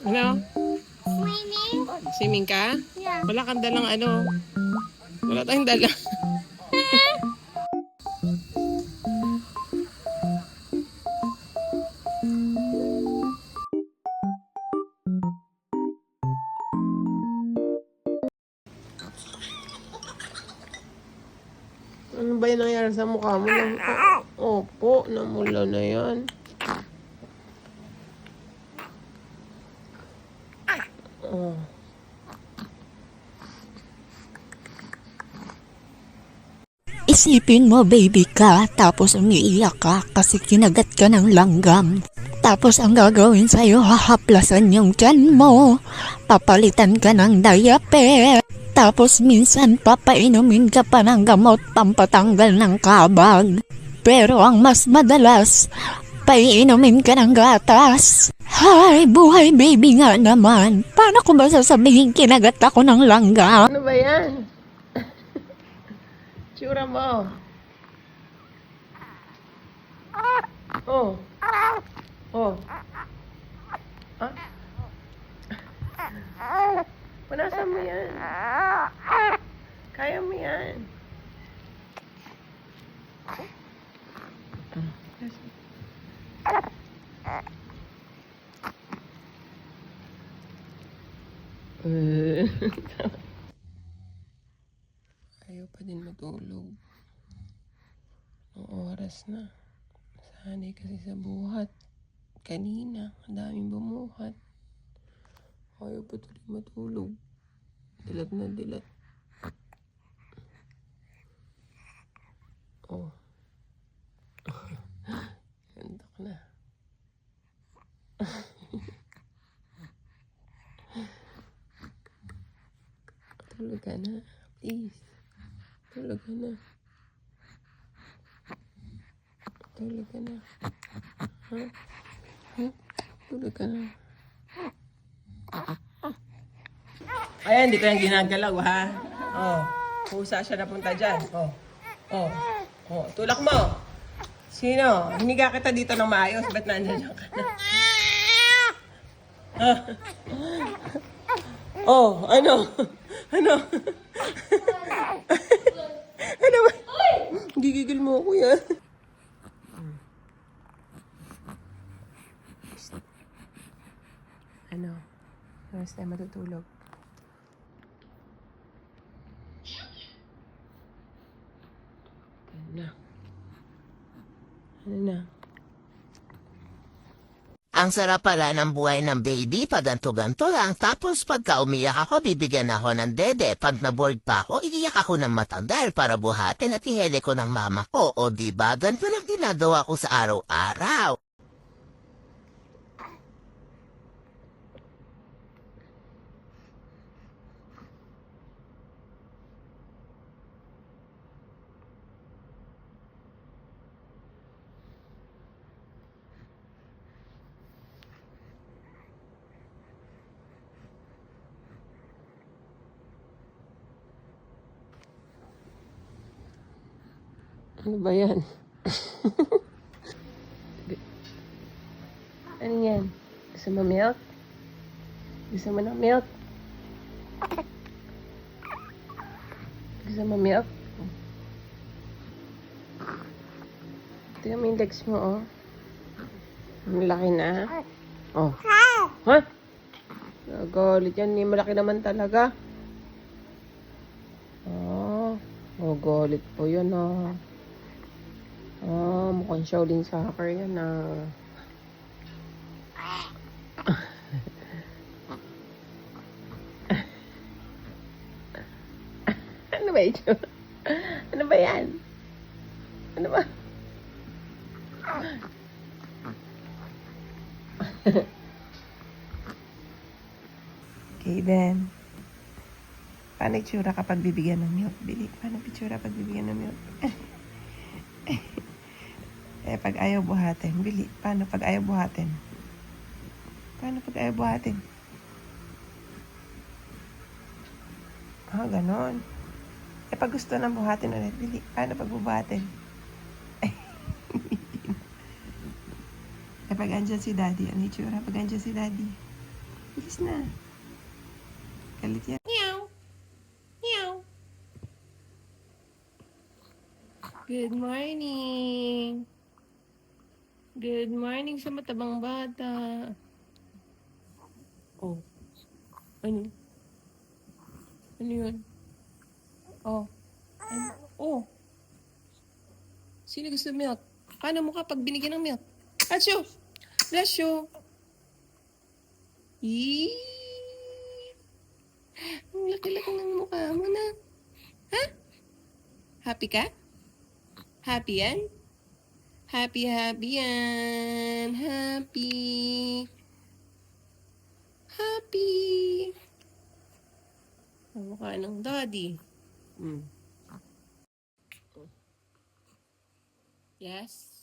Ano? Swimming? Swimming ka? Yeah. Wala kang dalang ano? Wala tayong dala. Ano ba yung nangyari sa mukha mo? Opo, namula na yan. Oh. Isipin mo baby ka, tapos umiiyak ka kasi kinagat ka ng langgam. Tapos ang gagawin sa'yo, hahaplasan yung tiyan mo. Papalitan ka ng diaper. Tapos minsan papainumin ka pa ng gamot pampatanggal ng kabag. Pero ang mas madalas, painumin ka ng gatas. Hay, buhay baby nga naman. Paano ko ba sasabihin kinagat ako ng langgam? Ano ba yan? Tsura mo. Oh. Oh. Ah? Punasan mo yan. Kaya mo yan. Ayaw pa din matulog. Ang oras na. Sanay kasi sa buhat. Kanina, ang daming bumuhat. Ayaw pa tuloy matulog. Dilat na dilat. Oh. Ganda ka na. Tulog ka na. Please. Tulog ka na. Tulog ka na. Ha? Ha? Tulog ka na. Ayan, hindi ko yung ginagalaw, ha? Oh. Pusa siya napunta dyan. Oh. Oh. Oh. Tulak mo. Sino? Hiniga kita dito ng maayos. Ba't nandiyan ka na? Ah. Oh, ano? Ano? Ano ba? Gigigil mo ako yan. Ano? Oras tayo matutulog. Ano na? Ano na? Ang sarap pala ng buhay ng baby, paganto-ganto lang. Tapos pagka umiyak ako, bibigyan ako ng dede. Pag naboard pa ako, iiyak ako ng matandal para buhatin at ihele ko ng mama ko. O diba, ganito lang ginagawa ko sa araw-araw. Ano ba yan? Ano yan? Gusto mo milk? Gusto mo ng milk? Gusto mo milk? Tingnan mo yung legs mo, oh. Ang laki na. Oh. Ha? Nagalit yan. Malaki naman talaga. Oh. Nagalit po yun, oh. Oh, mukhang Shaolin soccer yan, ah. Ano ba ito? Ano ba yan? Ano ba? Kaden, paano itsura kapag bibigyan ng milk? Bili, paano itsura pag bibigyan ng milk? Pag ayaw buhatin, Bili, paano pag ayaw buhatin? Paano pag ayaw buhatin? Ganon. Pag gusto ng buhatin ulit, Bili, paano pag buhatin? Pag andyan si Daddy, ano itsura? Pag andyan si Daddy, bilis na. Galit yan. Meow. Meow. Good morning. Good morning sa matabang bata. Oh. Ano? Ano yun? Oh. Ano? Oh. Sino gusto milk? Paano mo kapag binigyan ng milk? Achoo! Bless you. Yee! Ang laki-laki ng mukha mo na. Ha? Happy ka? Happy yan? Happy yan. Happy. Happy. Ang mukha ng daddy. Yes?